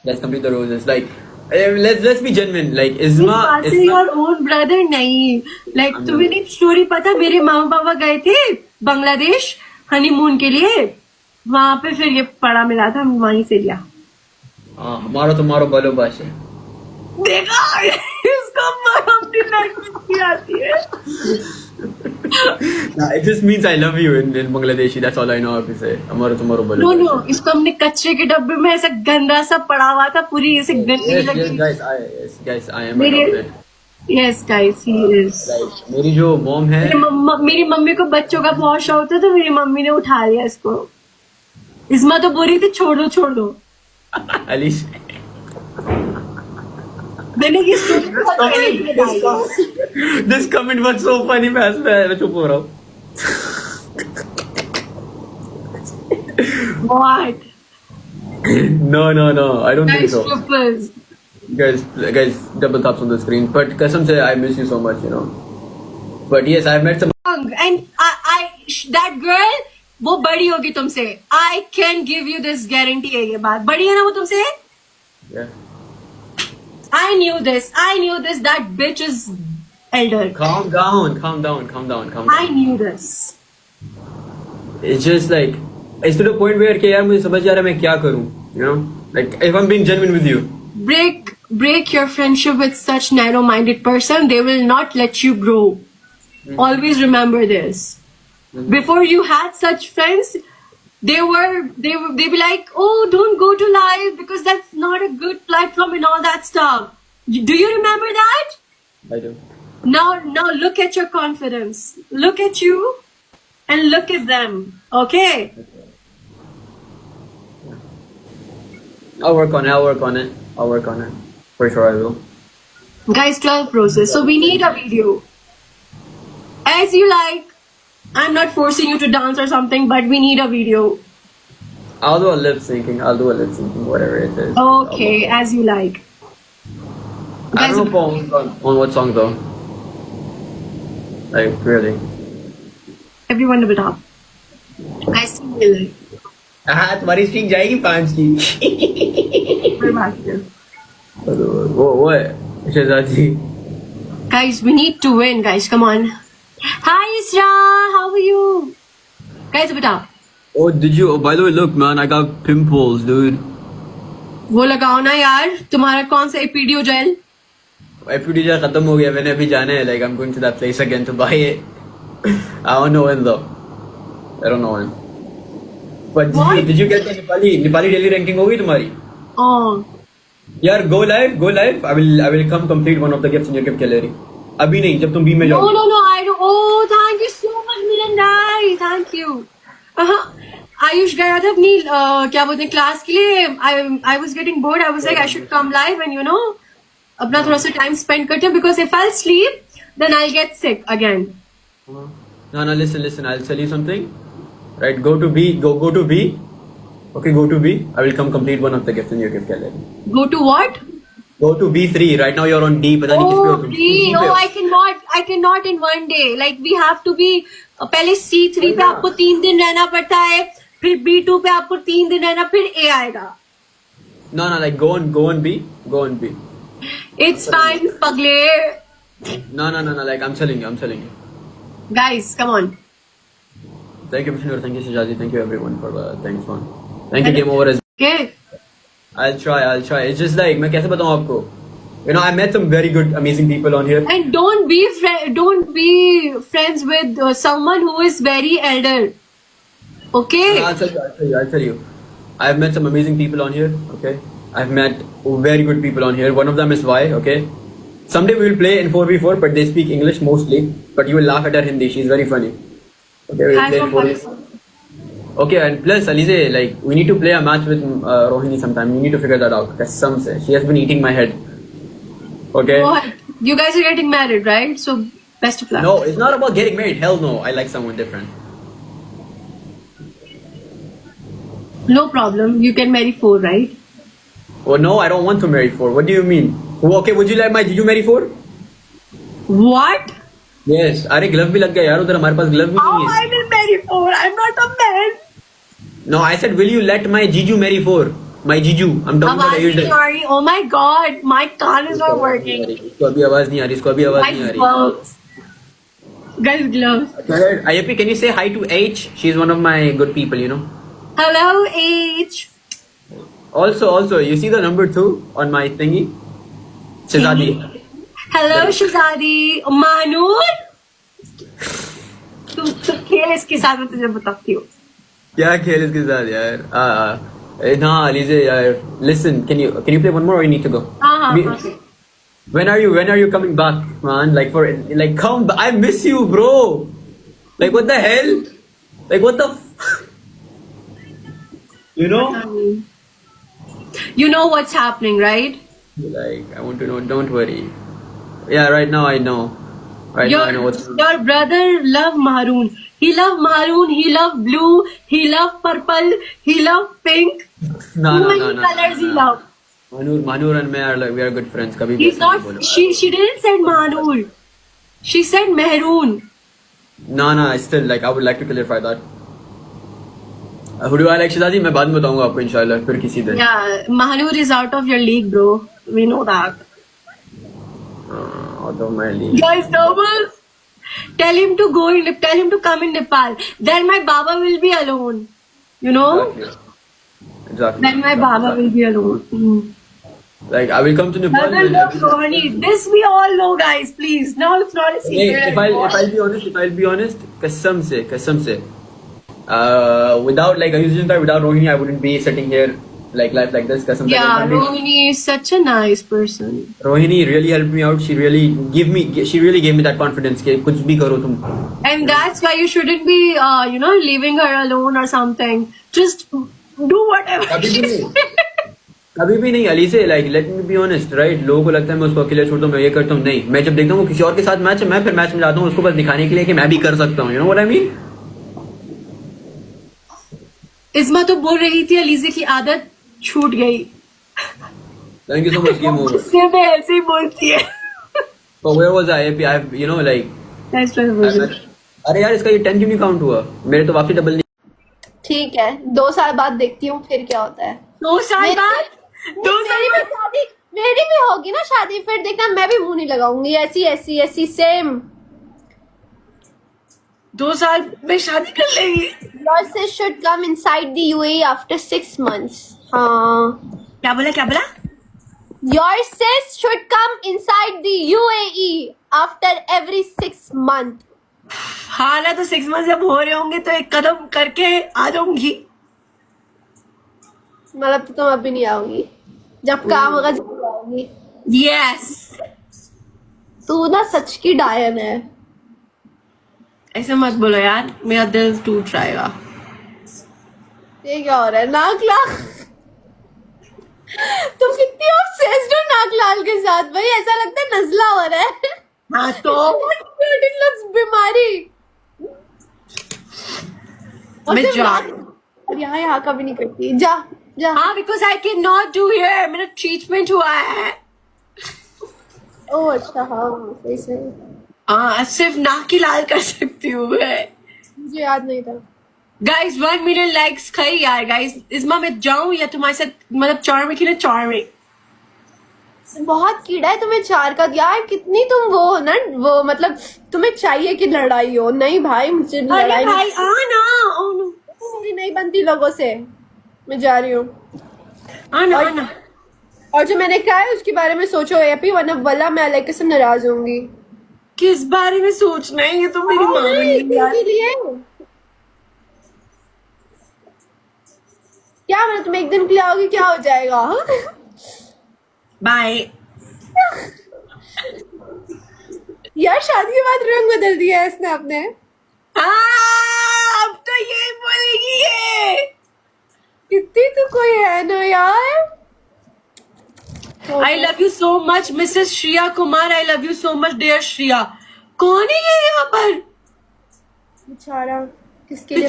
Let's complete the roses. Like, let's be genuine. Like, He's Isma. passing your own brother नहीं. Like तुम्हें नहीं story पता, मेरे मामा पापा गए थे बांग्लादेश हनीमून के लिए, वहां पे फिर ये पड़ा मिला था, हम वहीं से लिया. हाँ, हमारा तुम्हारा बलो बाश है. देखा इसको अपनी लैंग्वेज की आती है. Nah, it just means I love you in Bangladeshi. That's all I know how to say. हमारा तुम्हारा बलो. नो इसको हमने कचरे के डब्बे में ऐसा गंदा सा पड़ा हुआ था, पूरी ऐसे गंदी Yes, लगी. guys, I am adopted. Yes guys he is. Like, मेरी जो मॉम है. मेरी मम्मी को बच्चों का बहुत शौक था, तो मेरी मम्मी ने उठा लिया इसको. इसमें तो बुरी थी, छोड़ दो. Alish. मैंने ये story This comment was so funny. मैं चुप हो रहा हूँ. What? No. I don't think Guys, so. strippers. Guys, double taps on the screen. But कसम से, I miss you so much, you know. But yes, I've met some. And that girl, वो बड़ी होगी तुमसे. I can give you this guarantee है ये बात. बड़ी है ना वो तुमसे? Yeah. I knew this. That bitch is elder. Calm down. I knew this. It's just like, it's to the point where कि यार मुझे समझ आ रहा है मैं क्या करूँ, you know. Like, if I'm being genuine with you. Break your friendship with such narrow-minded person. They will not let you grow. Always remember this. Before you had such friends, they'd be like, oh, don't go to live because that's not a good platform and all that stuff. Do you remember that? I do. Now look at your confidence. Look at you and look at them. Okay? I'll work on it. For sure I will. Guys, 12 roses. So we need a video. As you like. I'm not forcing you to dance or something, but we need a video. I'll do a lip syncing, whatever it is. Okay, as you like. I don't know on what song though. Like, really. Everyone double tap. I see you like. हाँ, तुम्हारी string जाएगी 5 की. We're back here. वो है शहजादी. Guys, we need to win, guys. Come on. Hi, Isra. How are you? Guys, double tap. Oh, did you? Oh, by the way, look, man, I got pimples, dude. वो लगाओ ना यार. तुम्हारा कौन सा एपीडियो jail? एपीडीजा खत्म हो गया. मैंने अभी जाना है. Like, I'm going to that place again to buy it. I don't know when though. I don't know when. But did you get the Nepali daily ranking होगी तुम्हारी? Oh. यार, go live. I will come complete one of the gifts in your gift gallery. अभी नहीं, जब तुम B में जाओ. No. I don't. Oh, thank you so much, Milan. Thank you. Ayush गया था अपनी क्या बोलते हैं क्लास के लिए. I was getting bored. I was like I should come live and you know अपना थोड़ा सा time spend करते हैं because if I'll sleep then I'll get sick again. No, listen. I'll tell you something. Right, go to B. Okay, go to B. I will come complete one of the gifts in your gift gallery. Go to what? Go to B3. Right now you're on D. पता नहीं किस पे हो तुम. B. Oh, I cannot in one day. Like we have to be पहले C3 पे आपको 3 दिन रहना पड़ता है, फिर B2 पे आपको 3 दिन रहना, फिर A आएगा. No, like go on B. It's fine, पगले. No, like I'm telling you. Guys, come on. Thank you, Vishnu. Thank you, Shajaji. Thank you, everyone, for the thanks, man. Thank you, Game Over. Okay. I'll try. It's just like, मैं कैसे बताऊँ आपको? You know, I met some very good, amazing people on here. And don't be friends with someone who is very elder. Okay? I'll tell you. I've met some amazing people on here. Okay. I've met very good people on here. One of them is Y. Okay. Someday we will play in 4v4, but they speak English mostly. But you will laugh at her Hindi. She's very funny. Okay, we'll play in 4v4. Okay, and plus, Alize, like, we need to play a match with Rohini sometime. We need to figure that out. Kasam se. She has been eating my head. Okay? What? You guys are getting married, right? So, best of luck. No, it's not about getting married. Hell no. I like someone different. No problem. You can marry 4, right? Oh, no, I don't want to marry 4. What do you mean? Okay, would you like my Jiju marry 4? What? Yes. अरे glove भी लग गया यार उधर हमारे पास glove भी नहीं I will marry 4. I'm not a man. No, I said, will you let my Jiju marry 4? My Jiju. I'm talking about आवाज Ayush नहीं Dai. आ रही. Oh my God, my can't is not working. इसको अभी आवाज नहीं आ रही. इसको अभी आवाज नहीं आ Guys, रही. gloves. Guys, gloves. Ayapi, can you say hi to H? She's one of my good people, you know. Hello, H. Also, you see the number 2 on my thingy? Shazadi. Hello, Shazadi. Manur. तू खेल इसके साथ, मैं तुझे बताती हूँ. क्या खेल इसके साथ यार? ना Alize यार. Listen, can you play one more or you need to go? हाँ. When are you coming back, man? Like come, I miss you, bro. Like what the hell? Like what the you know? You know what's happening, right? Like I want to know, don't worry. Yeah, right now I know. Now I know what's Your brother loved maroon. He loved maroon, he loved blue, he loved purple, he loved pink. No. Too many colors he loved. Manur and I are like, we are good friends. Kabhi He's bhi not, bola. she didn't say maroon. She said maroon. No, I still like, I would like to clarify that. Who do I like, Shazadi? मैं बाद में बताऊंगा आपको इंशाल्लाह फिर किसी दिन. Yeah, Mahanur is out of your league, bro. We know that. Out of my league. Guys, double. Tell him to go in. Tell him to come in Nepal. Then my Baba will be alone. You know? Exactly. Then my Baba will be alone. Like I will come to Nepal. Brother, look, Rohani. This we all know, guys. Please. Now it's not a secret. If I'll be honest, कसम से, without like without Rohini, I wouldn't be sitting here like life like this. कसम से. Yeah, Rohini is such a nice person. Rohini really helped me out. She really gave me that confidence कि कुछ भी करो तुम. And that's why you shouldn't be, leaving her alone or something. Just do whatever she says. कभी भी नहीं अली से. Like let me be honest, right? लोगों को लगता है मैं उसको अकेले छोड़ता हूँ, मैं ये करता हूँ. नहीं, मैं जब देखता हूँ किसी और के साथ मैच है, मैं फिर मैच में जाता हूँ उसको बस दिखाने के लिए कि मैं भी कर सकता हूँ. You know what I mean? इस्मा तो बोल रही थी अलीजे की आदत छूट गई. Thank you so much. Game over. उससे मैं ऐसे ही बोलती है. So where was I? I've like. Nice try, Rohini. अरे यार इसका ये 10 क्यों नहीं काउंट हुआ? मेरे तो वापसी डबल नहीं. ठीक है, 2 साल बाद देखती हूँ फिर क्या होता है. 2 साल बाद? 2 साल मेरी भी बाद? शादी, मेरी भी होगी ना शादी, फिर देखना मैं भी मुंह नहीं लगाऊंगी. ऐसी सेम. 2 साल में शादी कर लेगी. Your sis should come inside the UAE after 6 months. हाँ. क्या बोला? Your sis should come inside the UAE after every 6 months. हाँ ना, तो 6 मंथ जब हो रहे होंगे तो एक कदम करके आ जाऊंगी. मतलब तो तुम अभी नहीं आओगी, जब काम होगा जब आओगी. Yes. तू ना सच की डायन है. ऐसे मत बोलो यार, मेरा दिल टूट जाएगा. ये क्या हो रहा है? नागलाल, तुम कितनी ऑब्सेस्ड हो नागलाल के साथ भाई. ऐसा लगता है नजला हो रहा है. हाँ तो It looks बीमारी. मैं जा. यहाँ कभी नहीं करती. जा. हाँ, because I cannot do here. मेरा ट्रीटमेंट हुआ है. ओह अच्छा, हाँ सही. हाँ, सिर्फ नाक की लाल कर सकती हूँ मैं. मुझे याद नहीं था. गाइस 1 मिलियन लाइक्स खाई यार. गाइस इसमें मैं जाऊँ या तुम्हारे साथ, मतलब चार में खेले. चार में बहुत कीड़ा है तुम्हें 4 का. यार कितनी तुम वो हो ना, वो मतलब तुम्हें चाहिए कि लड़ाई हो. नहीं भाई, मुझे अरे लड़ाई भाई आना. मेरी नहीं बनती लोगों से. मैं जा रही हूँ. आना. और जो मैंने कहा है उसके बारे में सोचो एपी, वरना वल्ला मैं अलग से नाराज होंगी. किस बारे में सोचना है? ये तो मेरी माँ है यार. क्या मतलब तुम एक दिन के लिए आओगी, क्या हो जाएगा? बाय. यार शादी के बाद रंग बदल दिया है इसने अपने. अब तो ये बोलेगी ये. कितनी तो कोई है ना यार. I love you so much, Mrs. Shriya Kumar. I love you so much, dear Shriya. कौन है ये यहाँ पर? बेचारा. किसके लिए?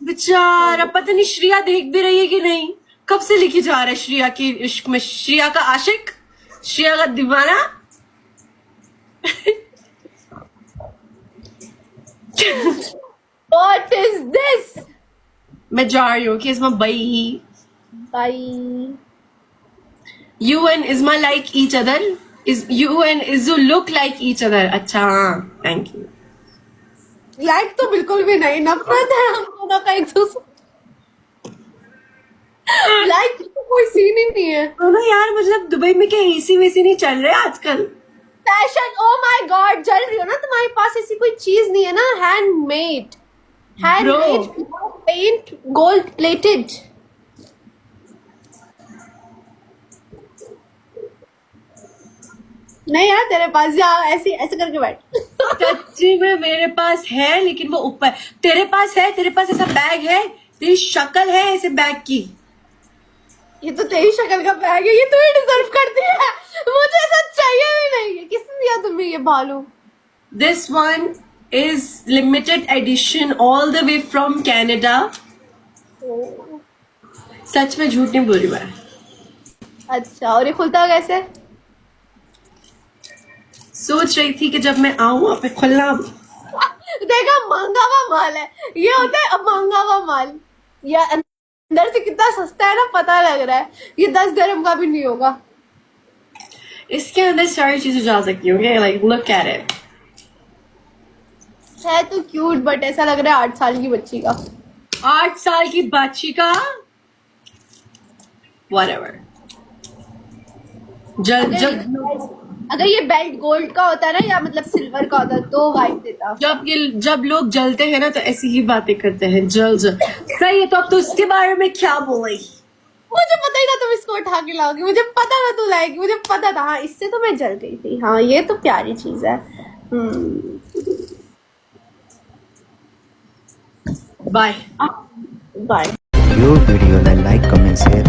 बेचारा पता नहीं श्रिया देख भी रही है कि नहीं. कब से लिखी जा रहा है श्रिया की इश्क में. श्रिया का आशिक, श्रिया का दीवाना. What is this? मैं जा रही हूँ कि इसमें बई bye. You and Isma like each other? Is you and Izu look like each other? अच्छा हाँ, thank you. लाइक तो बिल्कुल भी नहीं, नफरत है हम दोनों का एक दूसरे। लाइक तो कोई सीन ही नहीं है। दोनों यार, मतलब दुबई में क्या एसी वेसी नहीं चल रहे आजकल? फैशन, ओ माय गॉड, जल रही हो ना, तुम्हारे पास ऐसी कोई चीज नहीं है ना, हैंडमेड पेंट, गोल्ड प्लेटेड। नहीं यार तेरे पास, जा ऐसे ऐसे करके बैठ। सच्ची में मेरे पास है, लेकिन वो ऊपर। तेरे पास है? तेरे पास ऐसा बैग है? तेरी शक्ल है ऐसे बैग की? ये तो तेरी शक्ल का बैग है, ये तू ही डिजर्व करती है, मुझे ऐसा चाहिए भी नहीं है। किसने दिया तुम्हें ये भालू? This one is limited edition all the way from Canada. सच में झूठ नहीं बोल रही मैं। अच्छा, और ये खुलता कैसे? सोच रही थी कि जब मैं आऊं वहां पे खुलना। देखा, महंगा हुआ माल है ये, होता है अब महंगा हुआ माल। ये अंदर से कितना सस्ता है ना, पता लग रहा है। ये 10 दिरहम का भी नहीं होगा। इसके अंदर सारी चीजें जा सकती होंगी। Like look at it. है तो क्यूट, बट ऐसा लग रहा है 8 साल की बच्ची का। 8 साल की बच्ची का? Whatever. अगर ये बेल्ट गोल्ड का होता ना, या मतलब सिल्वर का होता, तो वाइब देता। जब लोग जलते हैं ना, तो ऐसी ही बातें करते हैं, जल सही है। तो अब तो उसके बारे में क्या बोल रही? मुझे पता ही था तुम इसको उठा के लाओगी, मुझे पता था तू लाएगी, मुझे पता था। हाँ, इससे तो मैं जल गई थी। हाँ, ये तो प्यारी चीज है। Bye bye. यो भिडियोलाई लाइक, कमेन्ट, सेयर